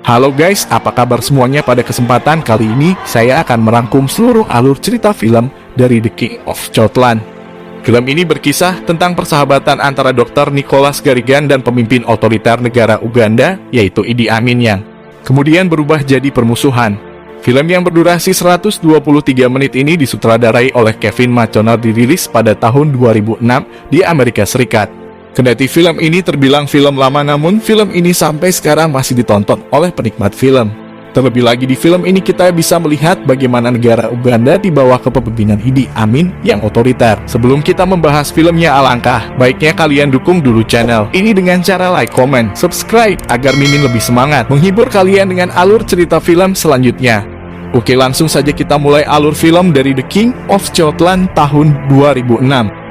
Halo guys, apa kabar semuanya? Pada kesempatan kali ini, saya akan merangkum seluruh alur cerita film dari The King of Scotland. Film ini berkisah tentang persahabatan antara Dr. Nicholas Garrigan dan pemimpin otoriter negara Uganda, yaitu Idi Amin yang kemudian berubah jadi permusuhan. Film yang berdurasi 123 menit ini disutradarai oleh Kevin McDonald, dirilis pada tahun 2006 di Amerika Serikat. Kendati film ini terbilang film lama, namun film ini sampai sekarang masih ditonton oleh penikmat film. Terlebih lagi di film ini kita bisa melihat bagaimana negara Uganda di bawah kepemimpinan Idi Amin yang otoriter. Sebelum kita membahas filmnya, alangkah baiknya kalian dukung dulu channel ini dengan cara like, comment, subscribe agar Mimin lebih semangat menghibur kalian dengan alur cerita film selanjutnya. Oke, langsung saja kita mulai alur film dari The King of Scotland tahun 2006.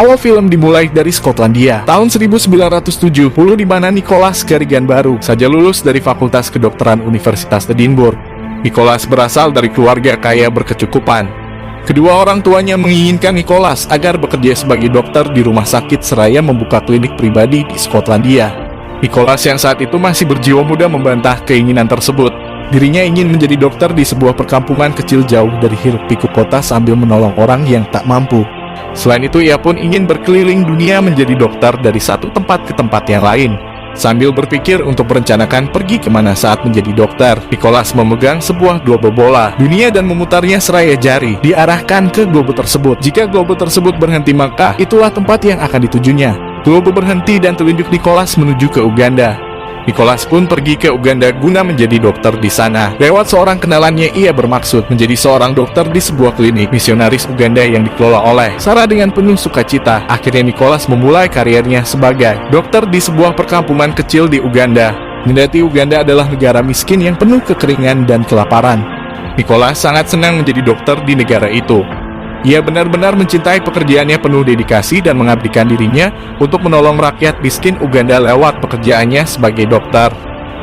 Awal film dimulai dari Skotlandia, tahun 1970, di mana Nicholas Garrigan baru saja lulus dari Fakultas Kedokteran Universitas Edinburgh. Nicholas berasal dari keluarga kaya berkecukupan. Kedua orang tuanya menginginkan Nicholas agar bekerja sebagai dokter di rumah sakit seraya membuka klinik pribadi di Skotlandia. Nicholas yang saat itu masih berjiwa muda membantah keinginan tersebut. Dirinya ingin menjadi dokter di sebuah perkampungan kecil jauh dari hiruk-pikuk kota sambil menolong orang yang tak mampu. Selain itu, ia pun ingin berkeliling dunia menjadi dokter dari satu tempat ke tempat yang lain. Sambil berpikir untuk merencanakan pergi kemana saat menjadi dokter, Nicholas memegang sebuah global bola dunia dan memutarnya seraya jari diarahkan ke global tersebut. Jika global tersebut berhenti, maka itulah tempat yang akan ditujunya. Global berhenti dan telunjuk Nicholas menuju ke Uganda. Nicholas pun pergi ke Uganda guna menjadi dokter di sana. Lewat seorang kenalannya, ia bermaksud menjadi seorang dokter di sebuah klinik misionaris Uganda yang dikelola oleh Sarah dengan penuh sukacita. Akhirnya Nicholas memulai karirnya sebagai dokter di sebuah perkampungan kecil di Uganda. Kendati Uganda adalah negara miskin yang penuh kekeringan dan kelaparan, Nicholas sangat senang menjadi dokter di negara itu. Ia benar-benar mencintai pekerjaannya, penuh dedikasi dan mengabdikan dirinya untuk menolong rakyat miskin Uganda lewat pekerjaannya sebagai dokter.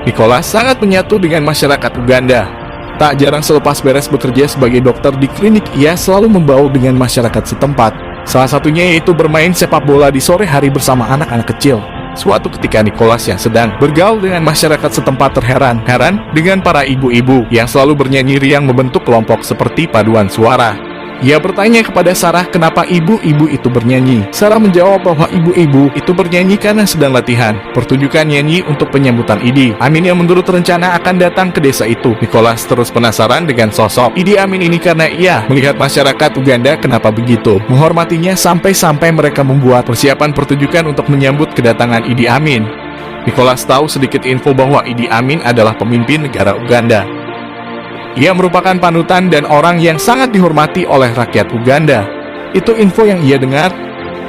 Nicholas sangat menyatu dengan masyarakat Uganda. Tak jarang selepas beres bekerja sebagai dokter di klinik, ia selalu membaur dengan masyarakat setempat. Salah satunya yaitu bermain sepak bola di sore hari bersama anak-anak kecil. Suatu ketika Nicholas yang sedang bergaul dengan masyarakat setempat terheran-heran dengan para ibu-ibu yang selalu bernyanyi riang membentuk kelompok seperti paduan suara. Ia bertanya kepada Sarah kenapa ibu-ibu itu bernyanyi. Sarah menjawab bahwa ibu-ibu itu bernyanyi karena sedang latihan pertunjukan nyanyi untuk penyambutan Idi Amin yang menurut rencana akan datang ke desa itu. Nicholas terus penasaran dengan sosok Idi Amin ini karena ia melihat masyarakat Uganda kenapa begitu menghormatinya sampai-sampai mereka membuat persiapan pertunjukan untuk menyambut kedatangan Idi Amin. Nicholas tahu sedikit info bahwa Idi Amin adalah pemimpin negara Uganda. Ia merupakan panutan dan orang yang sangat dihormati oleh rakyat Uganda. Itu info yang ia dengar.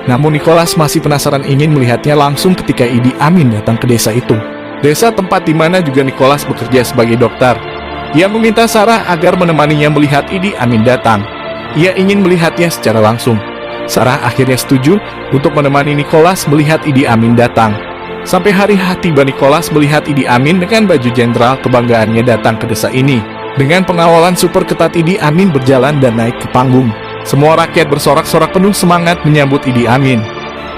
Namun Nicholas masih penasaran ingin melihatnya langsung ketika Idi Amin datang ke desa itu. Desa tempat di mana juga Nicholas bekerja sebagai dokter. Ia meminta Sarah agar menemaninya melihat Idi Amin datang. Ia ingin melihatnya secara langsung. Sarah akhirnya setuju untuk menemani Nicholas melihat Idi Amin datang. Sampai hari H tiba Nicholas melihat Idi Amin dengan baju jenderal kebanggaannya datang ke desa ini. Dengan pengawalan super ketat, Idi Amin berjalan dan naik ke panggung. Semua rakyat bersorak-sorak penuh semangat menyambut Idi Amin.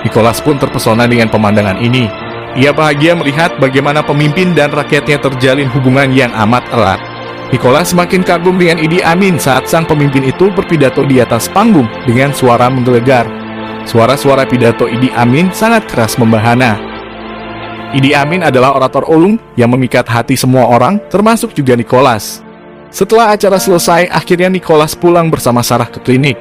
Nicholas pun terpesona dengan pemandangan ini. Ia bahagia melihat bagaimana pemimpin dan rakyatnya terjalin hubungan yang amat erat. Nicholas semakin kagum dengan Idi Amin saat sang pemimpin itu berpidato di atas panggung dengan suara menggelegar. Suara-suara pidato Idi Amin sangat keras membahana. Idi Amin adalah orator ulung yang memikat hati semua orang, termasuk juga Nicholas. Setelah acara selesai, akhirnya Nicholas pulang bersama Sarah ke klinik.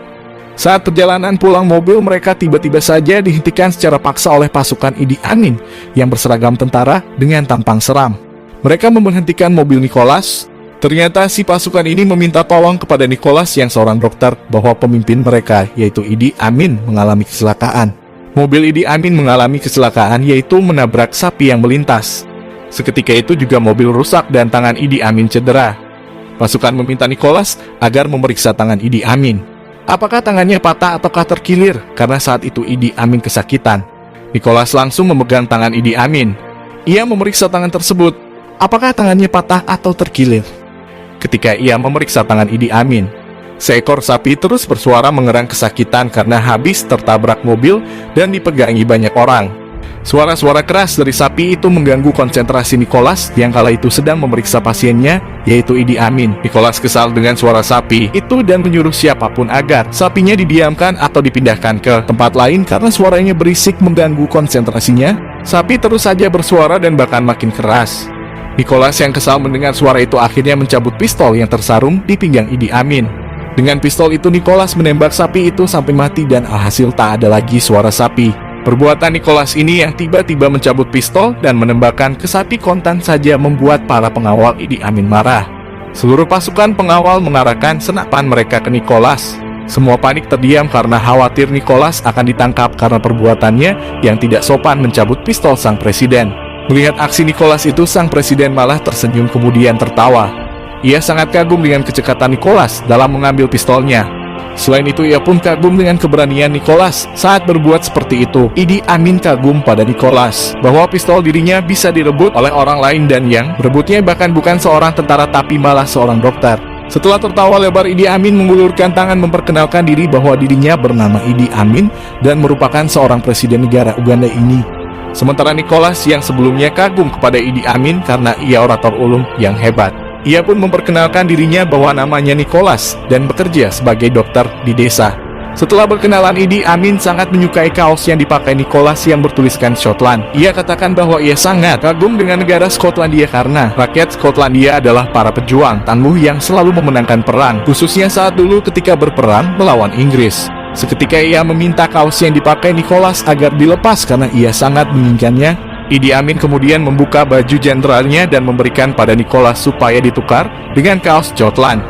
Saat perjalanan pulang mobil, mereka tiba-tiba saja dihentikan secara paksa oleh pasukan Idi Amin yang berseragam tentara dengan tampang seram. Mereka memberhentikan mobil Nicholas. Ternyata si pasukan ini meminta tolong kepada Nicholas yang seorang dokter bahwa pemimpin mereka yaitu Idi Amin mengalami kecelakaan. Mobil Idi Amin mengalami kecelakaan yaitu menabrak sapi yang melintas. Seketika itu juga mobil rusak dan tangan Idi Amin cedera. Pasukan meminta Nicholas agar memeriksa tangan Idi Amin. Apakah tangannya patah ataukah terkilir karena saat itu Idi Amin kesakitan. Nicholas langsung memegang tangan Idi Amin. Ia memeriksa tangan tersebut. Apakah tangannya patah atau terkilir? Ketika ia memeriksa tangan Idi Amin, Seekor sapi terus bersuara mengerang kesakitan karena habis tertabrak mobil dan dipegangi banyak orang. Suara-suara keras dari sapi itu mengganggu konsentrasi Nicholas yang kala itu sedang memeriksa pasiennya, yaitu Idi Amin. Nicholas kesal dengan suara sapi itu dan menyuruh siapapun agar sapinya didiamkan atau dipindahkan ke tempat lain karena suaranya berisik mengganggu konsentrasinya. Sapi terus saja bersuara dan bahkan makin keras. Nicholas yang kesal mendengar suara itu akhirnya mencabut pistol yang tersarung di pinggang Idi Amin. Dengan pistol itu Nicholas menembak sapi itu sampai mati dan alhasil tak ada lagi suara sapi. Perbuatan Nicholas ini yang tiba-tiba mencabut pistol dan menembakkan ke sapi kontan saja membuat para pengawal Idi Amin marah. Seluruh pasukan pengawal mengarahkan senapan mereka ke Nicholas. Semua panik terdiam karena khawatir Nicholas akan ditangkap karena perbuatannya yang tidak sopan mencabut pistol sang presiden. Melihat aksi Nicholas itu, sang presiden malah tersenyum kemudian tertawa. Ia sangat kagum dengan kecekatan Nicholas dalam mengambil pistolnya. Selain itu, ia pun kagum dengan keberanian Nicholas saat berbuat seperti itu. Idi Amin kagum pada Nicholas bahwa pistol dirinya bisa direbut oleh orang lain dan yang merebutnya bahkan bukan seorang tentara tapi malah seorang dokter. Setelah tertawa lebar, Idi Amin mengulurkan tangan memperkenalkan diri bahwa dirinya bernama Idi Amin dan merupakan seorang presiden negara Uganda ini. Sementara Nicholas yang sebelumnya kagum kepada Idi Amin karena ia orator ulung yang hebat. Ia pun memperkenalkan dirinya bahwa namanya Nicholas dan bekerja sebagai dokter di desa. Setelah berkenalan, Idi Amin sangat menyukai kaos yang dipakai Nicholas yang bertuliskan Scotland. Ia katakan bahwa ia sangat kagum dengan negara Skotlandia karena rakyat Skotlandia adalah para pejuang tangguh yang selalu memenangkan perang, khususnya saat dulu ketika berperang melawan Inggris. Seketika ia meminta kaos yang dipakai Nicholas agar dilepas karena ia sangat menginginkannya. Idi Amin kemudian membuka baju jenderalnya dan memberikan pada Nicholas supaya ditukar dengan kaos Scotland.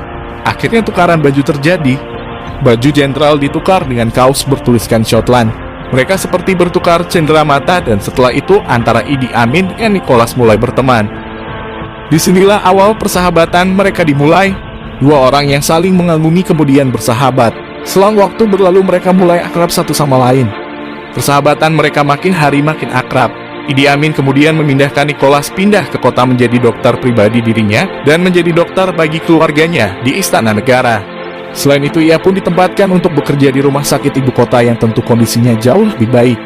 Akhirnya tukaran baju terjadi. Baju jenderal ditukar dengan kaos bertuliskan Scotland. Mereka seperti bertukar cendera mata dan setelah itu antara Idi Amin dan Nicholas mulai berteman. Disinilah awal persahabatan mereka dimulai. Dua orang yang saling mengagumi kemudian bersahabat. Selang waktu berlalu mereka mulai akrab satu sama lain. Persahabatan mereka makin hari makin akrab. Idi Amin kemudian memindahkan Nicholas pindah ke kota menjadi dokter pribadi dirinya dan menjadi dokter bagi keluarganya di Istana Negara. Selain itu, ia pun ditempatkan untuk bekerja di rumah sakit ibu kota yang tentu kondisinya jauh lebih baik.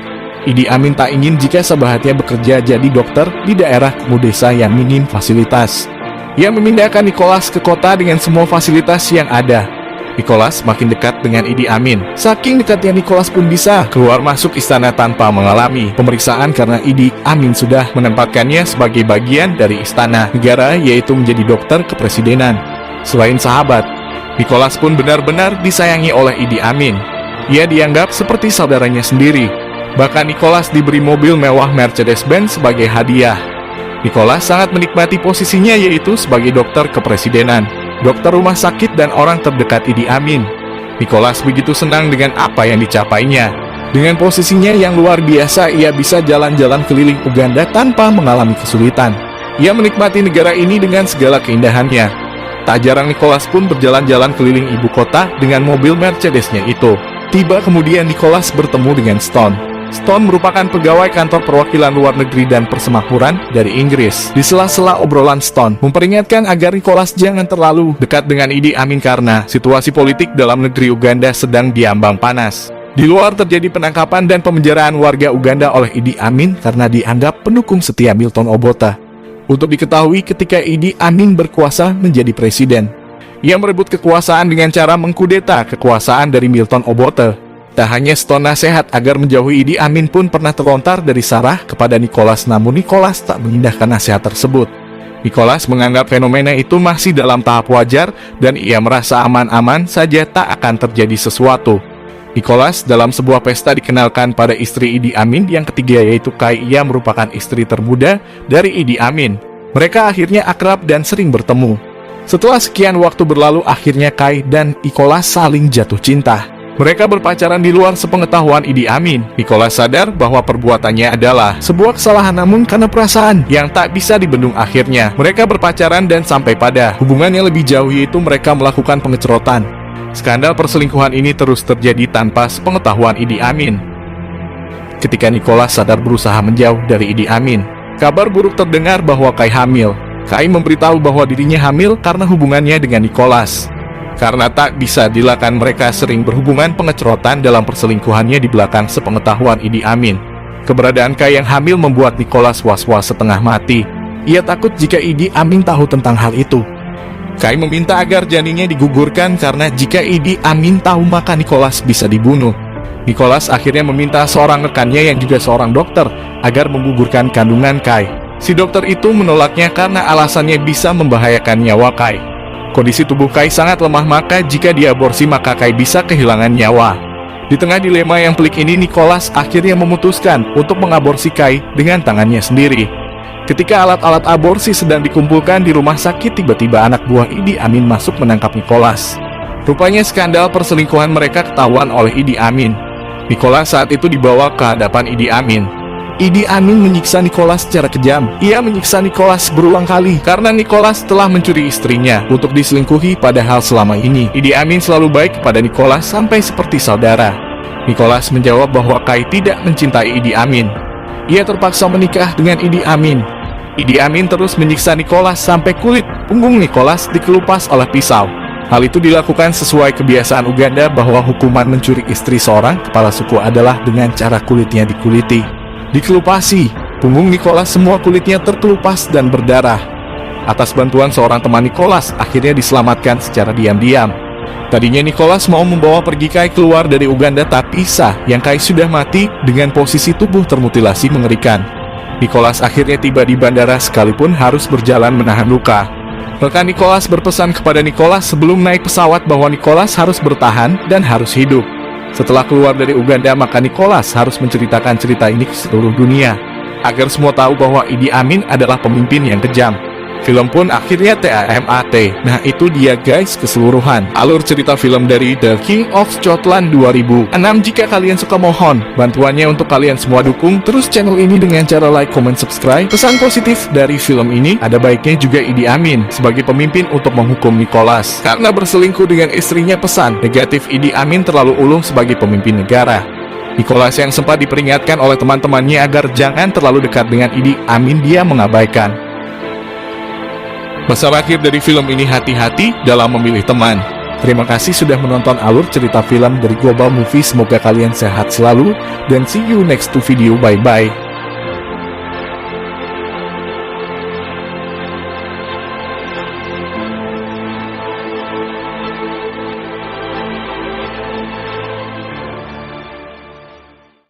Idi Amin tak ingin jika sahabatnya bekerja jadi dokter di daerah kumuh desa yang minim fasilitas. Ia memindahkan Nicholas ke kota dengan semua fasilitas yang ada. Nicholas makin dekat dengan Idi Amin. Saking dekatnya, Nicholas pun bisa keluar masuk istana tanpa mengalami pemeriksaan karena Idi Amin sudah menempatkannya sebagai bagian dari Istana Negara, yaitu menjadi dokter kepresidenan. Selain sahabat, Nicholas pun benar-benar disayangi oleh Idi Amin. Ia dianggap seperti saudaranya sendiri. Bahkan Nicholas diberi mobil mewah Mercedes-Benz sebagai hadiah. Nicholas sangat menikmati posisinya, yaitu sebagai dokter kepresidenan, dokter rumah sakit dan orang terdekat Idi Amin. Nicholas begitu senang dengan apa yang dicapainya. Dengan posisinya yang luar biasa, ia bisa jalan-jalan keliling Uganda tanpa mengalami kesulitan. Ia menikmati negara ini dengan segala keindahannya. Tak jarang Nicholas pun berjalan-jalan keliling ibu kota dengan mobil Mercedes-nya itu. Tiba kemudian Nicholas bertemu dengan Stone. Stone merupakan pegawai kantor perwakilan luar negeri dan persemakmuran dari Inggris. Di sela-sela obrolan, Stone memperingatkan agar Nicholas jangan terlalu dekat dengan Idi Amin karena situasi politik dalam negeri Uganda sedang diambang panas. Di luar terjadi penangkapan dan pemenjaraan warga Uganda oleh Idi Amin karena dianggap pendukung setia Milton Obote. Untuk diketahui, ketika Idi Amin berkuasa menjadi presiden, ia merebut kekuasaan dengan cara mengkudeta kekuasaan dari Milton Obote. Tak hanya Stone nasihat agar menjauhi Idi Amin pun pernah terlontar dari Sarah kepada Nicholas, namun Nicholas tak mengindahkan nasihat tersebut. Nicholas menganggap fenomena itu masih dalam tahap wajar dan ia merasa aman-aman saja, tak akan terjadi sesuatu. Nicholas dalam sebuah pesta dikenalkan pada istri Idi Amin yang ketiga, yaitu Kai. Ia merupakan istri termuda dari Idi Amin. Mereka akhirnya akrab dan sering bertemu. Setelah sekian waktu berlalu, akhirnya Kai dan Nicholas saling jatuh cinta. Mereka berpacaran di luar sepengetahuan Idi Amin. Nicholas sadar bahwa perbuatannya adalah sebuah kesalahan, namun karena perasaan yang tak bisa dibendung akhirnya mereka berpacaran dan sampai pada hubungan yang lebih jauh, yaitu mereka melakukan pengecerotan. Skandal perselingkuhan ini terus terjadi tanpa sepengetahuan Idi Amin. Ketika Nicholas sadar berusaha menjauh dari Idi Amin, kabar buruk terdengar bahwa Kai hamil. Kai memberitahu bahwa dirinya hamil karena hubungannya dengan Nicholas. Karena tak bisa dilakukan, mereka sering berhubungan pengecerotan dalam perselingkuhannya di belakang sepengetahuan Idi Amin. Keberadaan Kai yang hamil membuat Nicholas was-was setengah mati. Ia takut jika Idi Amin tahu tentang hal itu. Kai meminta agar janinnya digugurkan karena jika Idi Amin tahu maka Nicholas bisa dibunuh. Nicholas akhirnya meminta seorang rekannya yang juga seorang dokter agar menggugurkan kandungan Kai. Si dokter itu menolaknya karena alasannya bisa membahayakan nyawa Kai. Kondisi tubuh Kai sangat lemah, maka jika diaborsi maka Kai bisa kehilangan nyawa. Di tengah dilema yang pelik ini, Nicholas akhirnya memutuskan untuk mengaborsi Kai dengan tangannya sendiri. Ketika alat-alat aborsi sedang dikumpulkan di rumah sakit, tiba-tiba anak buah Idi Amin masuk menangkap Nicholas. Rupanya skandal perselingkuhan mereka ketahuan oleh Idi Amin. Nicholas saat itu dibawa ke hadapan Idi Amin. Idi Amin menyiksa Nicholas secara kejam. Ia menyiksa Nicholas berulang kali karena Nicholas telah mencuri istrinya untuk diselingkuhi, padahal selama ini Idi Amin selalu baik kepada Nicholas sampai seperti saudara. Nicholas menjawab bahwa Kai tidak mencintai Idi Amin. Ia terpaksa menikah dengan Idi Amin. Idi Amin terus menyiksa Nicholas sampai kulit punggung Nicholas dikelupas oleh pisau. Hal itu dilakukan sesuai kebiasaan Uganda bahwa hukuman mencuri istri seorang kepala suku adalah dengan cara kulitnya dikuliti. Dikelupasi, punggung Nicholas semua kulitnya terkelupas dan berdarah. Atas bantuan seorang teman Nicholas, akhirnya diselamatkan secara diam-diam. Tadinya Nicholas mau membawa pergi Kai keluar dari Uganda, tapi sah yang Kai sudah mati dengan posisi tubuh termutilasi mengerikan. Nicholas akhirnya tiba di bandara sekalipun harus berjalan menahan luka. Rekan Nicholas berpesan kepada Nicholas sebelum naik pesawat bahwa Nicholas harus bertahan dan harus hidup. Setelah keluar dari Uganda, maka Nicholas harus menceritakan cerita ini ke seluruh dunia, agar semua tahu bahwa Idi Amin adalah pemimpin yang kejam. Film pun akhirnya tamat. Nah itu dia guys keseluruhan alur cerita film dari The King of Scotland 2006. Jika kalian suka, mohon bantuannya untuk kalian semua dukung terus channel ini dengan cara like, comment, subscribe. Pesan positif dari film ini, ada baiknya juga Idi Amin sebagai pemimpin untuk menghukum Nicholas karena berselingkuh dengan istrinya. Pesan negatif, Idi Amin terlalu ulung sebagai pemimpin negara. Nicholas yang sempat diperingatkan oleh teman-temannya agar jangan terlalu dekat dengan Idi Amin, dia mengabaikan. Pesan akhir dari film ini, hati-hati dalam memilih teman. Terima kasih sudah menonton alur cerita film dari Global Movie. Semoga kalian sehat selalu dan see you next to video. Bye bye.